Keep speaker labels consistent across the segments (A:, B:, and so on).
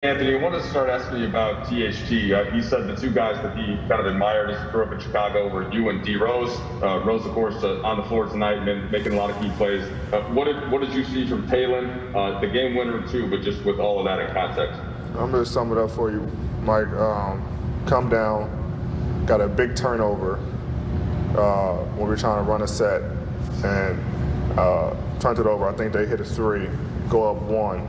A: Anthony, I wanted to start asking you about THT. He said the two guys that he kind of admired as he grew up in Chicago were you and D Rose. Rose, of course, on the floor tonight, and making a lot of key plays. What did you see from Talon? The game winner too, but just with all of that in context.
B: I'm going to sum it up for you, Mike. Come down, got a big turnover when we were trying to run a set, and turned it over. I think they hit a three, go up one.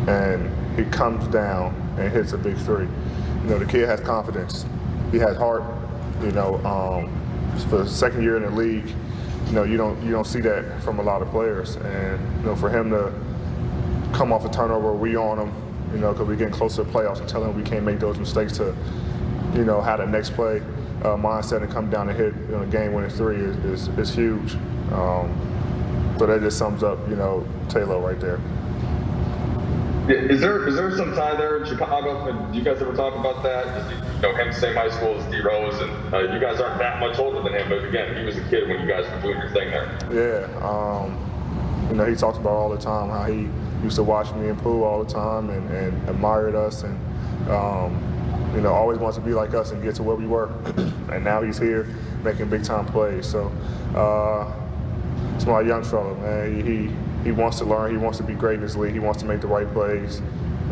B: And he comes down and hits a big three. You know, the kid has confidence. He has heart. You know, for the second year in the league, you know, you don't see that from a lot of players. And you know, for him to come off a turnover, we on him, you know, because we're getting closer to playoffs, and tell him we can't make those mistakes to, you know, have the next play mindset and come down and hit, you know, a game-winning three is huge. So that just sums up, you know, Taylor right there.
A: Is there some tie there in Chicago? Do you guys ever talk about that? You know, him same high school as D Rose, and you guys aren't that much older than him, but again, he was a kid when you guys were doing your thing there.
B: Yeah, you know, he talks about all the time how he used to watch me and Pooh all the time and admired us, and you know, always wants to be like us and get to where we were. And now he's here making big time plays. So it's my young fella, man. He wants to learn. He wants to be great in this league. He wants to make the right plays.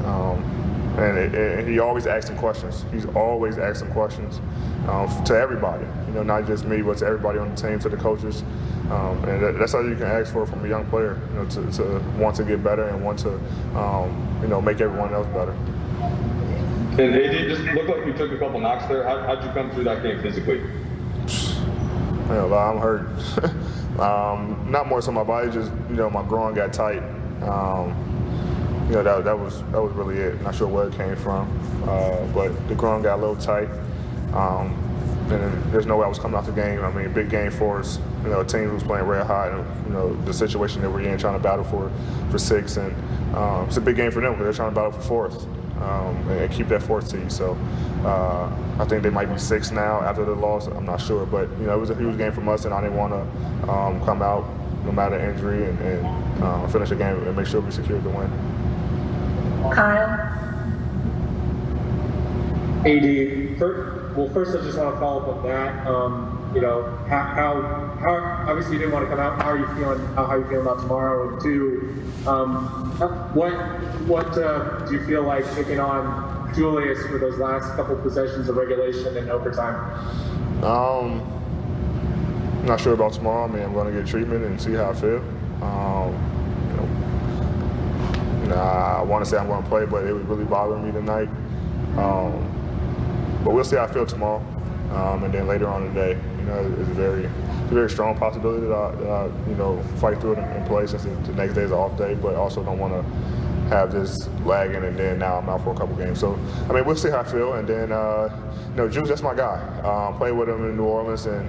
B: And he always asks some questions. He's always asking questions to everybody. You know, not just me, but to everybody on the team, to the coaches. And that's all you can ask for from a young player. You know, to want to get better and want to, you know, make everyone else better.
A: And AD, just looked like you took a couple knocks there. How'd you come through that game physically?
B: You know, I'm hurt. Not more so my body, just, you know, my groin got tight. You know, that was really it. Not sure where it came from, but the groin got a little tight. And there's no way I was coming out the game. I mean, big game for us. You know, a team who's playing red hot, and you know the situation that we're in, trying to battle for six, and it's a big game for them because they're trying to battle for fourth. And keep that fourth seed. So I think they might be six now after the loss. I'm not sure, but you know, it was a huge game from us, and I didn't want to come out no matter injury and finish the game and make sure we secured the win.
C: Kyle.
D: AD, first I just want to follow up on that. You know, how obviously you didn't want to come out. How are you feeling? How are you feeling about tomorrow? And two, what do you feel like taking on Julius for those last couple possessions of regulation and overtime?
B: I'm not sure about tomorrow. I mean, I'm going to get treatment and see how I feel. You know, I want to say I'm going to play, but it was really bothering me tonight. But we'll see how I feel tomorrow, and then later on today. You know, it's a very strong possibility that I you know, fight through it and play since the next day is an off day, but also don't want to have this lagging and then now I'm out for a couple games. So, I mean, we'll see how I feel, and then, you know, Juice, that's my guy. Played with him in New Orleans, and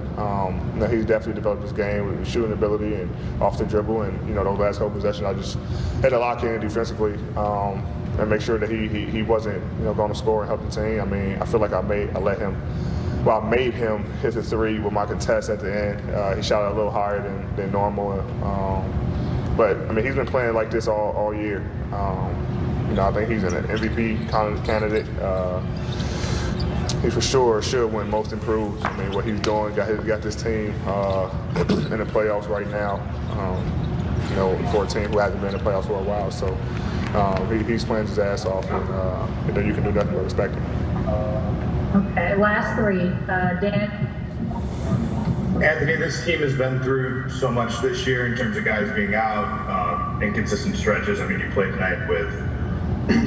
B: you know, he's definitely developed his game with shooting ability and off the dribble, and, you know, those last couple possessions, I just had to lock in defensively and make sure that he wasn't, you know, going to score and help the team. I mean, I feel like I made him hit the three with my contest at the end. He shot it a little higher than normal. But, I mean, he's been playing like this all year. You know, I think he's an MVP candidate. He for sure should win Most Improved. I mean, what he's doing, got this team in the playoffs right now. You know, for a team who hasn't been in the playoffs for a while. So he's playing his ass off, and you know, you can do nothing but respect him.
C: Okay, last three. Dan.
E: Anthony, this team has been through so much this year in terms of guys being out, inconsistent stretches. I mean, you played tonight with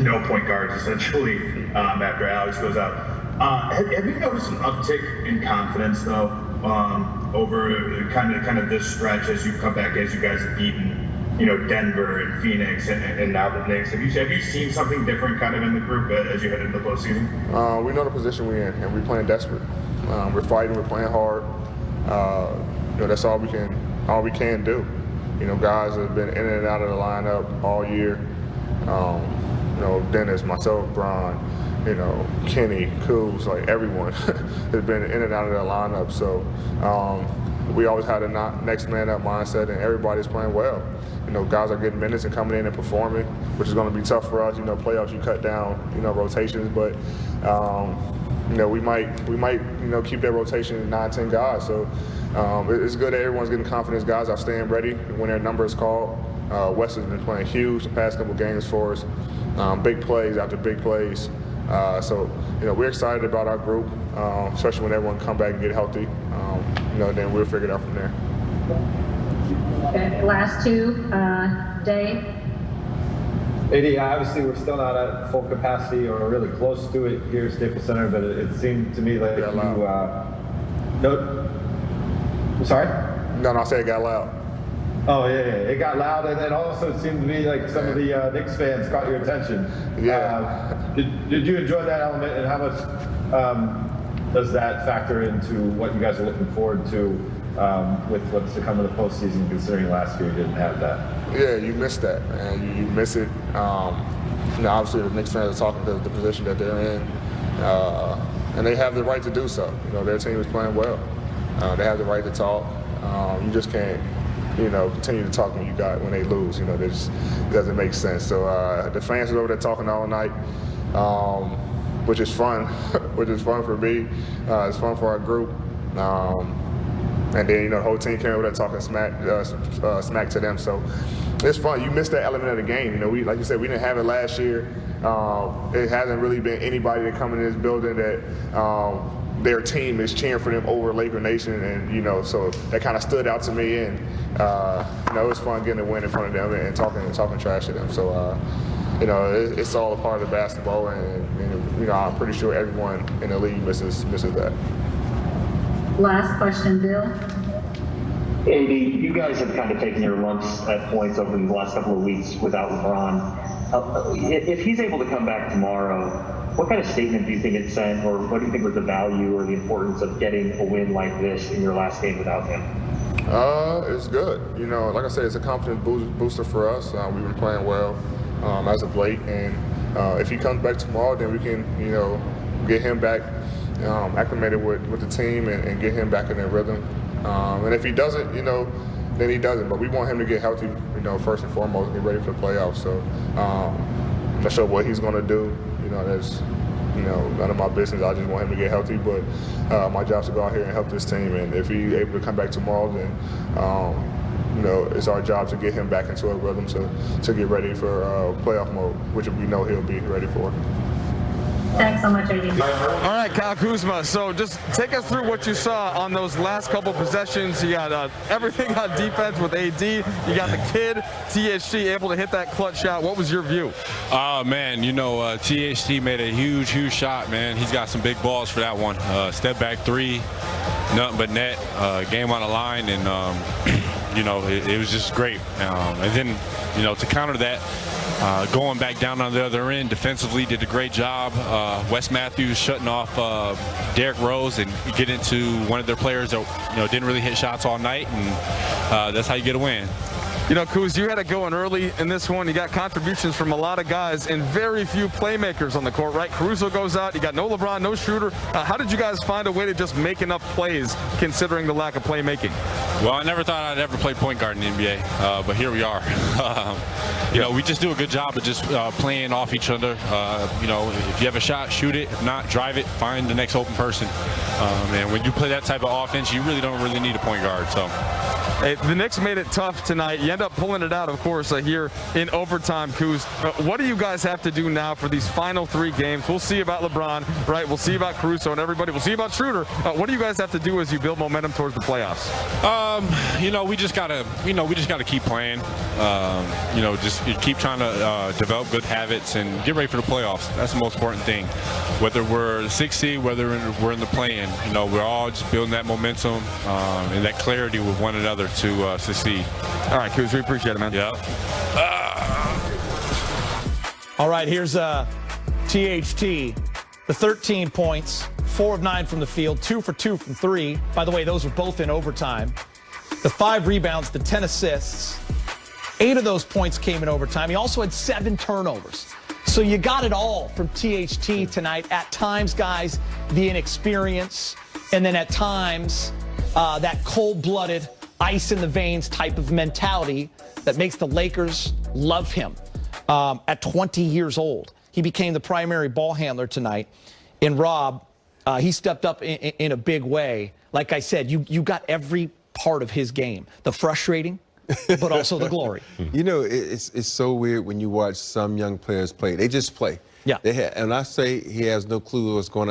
E: no point guards essentially after Alex goes out. Have you noticed an uptick in confidence though over kind of this stretch as you come back, as you guys have beaten, you know, Denver and Phoenix and now the Knicks? Have you seen something different kind of in the group as you head into the postseason?
B: We know the position we're in, and we're playing desperate. We're fighting. We're playing hard. You know, that's all we can do. You know, guys have been in and out of the lineup all year. You know, Dennis, myself, Bron, you know, Kenny, Kuz, like everyone has been in and out of the lineup. So we always had a next man up mindset, and everybody's playing well. guys are getting minutes and coming in and performing, which is going to be tough for us. Playoffs, you cut down, rotations, but we might keep that rotation at 9, 10 guys. So it's good that everyone's getting confidence. Guys are staying ready when their number is called. Wes has been playing huge the past couple games for us. Big plays after big plays. So we're excited about our group, especially when everyone come back and get healthy. Then we'll figure it out from there.
C: Okay, last two, Dave.
F: AD, obviously we're still not at full capacity or really close to it here at Staples Center, but it seemed to me like you, I'm sorry?
B: No, I said it got loud.
F: Oh yeah, it got loud, and then also it seemed to me like some of the Knicks fans caught your attention.
B: Yeah.
F: Did you enjoy that element, and how much does that factor into what you guys are looking forward to with what's to come in the postseason, considering last year you didn't have that?
B: Yeah, you missed that, man. You miss it. Obviously the Knicks fans are talking to the position that they're in, and they have the right to do so. Their team is playing well. They have the right to talk. You just can't, continue to talk when they lose. That just doesn't make sense. So the fans are over there talking all night, which is fun. Which is fun for me. It's fun for our group. And then the whole team came over there talking smack to them. So it's fun. You missed that element of the game. We, like you said, we didn't have it last year. It hasn't really been anybody that come in this building that their team is cheering for them over Laker Nation, and so that kind of stood out to me. And it was fun getting a win in front of them and talking trash to them. So it's all a part of the basketball, and I'm pretty sure everyone in the league misses that.
C: Last question, Bill.
G: AD, you guys have kind of taken your lumps at points over the last couple of weeks without LeBron. If he's able to come back tomorrow, what kind of statement do you think it sent, or what do you think was the value or the importance of getting a win like this in your last game without him?
B: It's good. Like I said, it's a confidence booster for us. We've been playing well as of late, and if he comes back tomorrow, then we can, get him back acclimated with the team and get him back in their rhythm. And if he doesn't, then he doesn't. But we want him to get healthy, first and foremost, and get ready for the playoffs. So I'm not sure what he's going to do. That's none of my business. I just want him to get healthy. But my job is to go out here and help this team. And if he's able to come back tomorrow, then it's our job to get him back into a rhythm to get ready for playoff mode, which we know he'll be ready for.
C: Thanks so much, AD.
H: All right, Kyle Kuzma. So just take us through what you saw on those last couple possessions. You got everything on defense with AD. You got the kid, THT, able to hit that clutch shot. What was your view?
I: Oh, man, THT made a huge shot, man. He's got some big balls for that one. Step back three, nothing but net, game on the line, and, it was just great. And then, to counter that, going back down on the other end, defensively did a great job. Wes Matthews shutting off Derrick Rose and get into one of their players that didn't really hit shots all night, and that's how you get a win.
H: Kuz, you had it going early in this one. You got contributions from a lot of guys and very few playmakers on the court, right? Caruso goes out. You got no LeBron, no shooter. How did you guys find a way to just make enough plays considering the lack of playmaking?
I: Well, I never thought I'd ever play point guard in the NBA, but here we are. We just do a good job of just playing off each other. If you have a shot, shoot it. If not, drive it. Find the next open person. And when you play that type of offense, you really don't need a point guard. So.
H: Hey, the Knicks made it tough tonight. You end up pulling it out, of course, here in overtime, Kuz. What do you guys have to do now for these final 3 games? We'll see about LeBron, right? We'll see about Caruso and everybody. We'll see about Schroeder. What do you guys have to do as you build momentum towards the playoffs?
I: We just gotta keep playing. Just keep trying to develop good habits and get ready for the playoffs. That's the most important thing. Whether we're the 6th seed, whether we're in the play-in, we're all just building that momentum and that clarity with one another to succeed.
H: All right, Kuz, we appreciate it, man.
I: Yeah.
J: All right, here's THT. The 13 points, 4 of 9 from the field, 2 for 2 from 3. By the way, those were both in overtime. The 5 rebounds, the 10 assists. 8 of those points came in overtime. He also had 7 turnovers. So you got it all from THT tonight. At times, guys, the inexperience, and then at times, that cold-blooded ice in the veins type of mentality that makes the Lakers love him. At 20 years old, he became the primary ball handler tonight. And Rob, he stepped up in a big way. Like I said, you got every part of his game, the frustrating, but also the glory.
K: You know, it's so weird when you watch some young players play. They just play.
J: Yeah.
K: And I say he has no clue what's going on.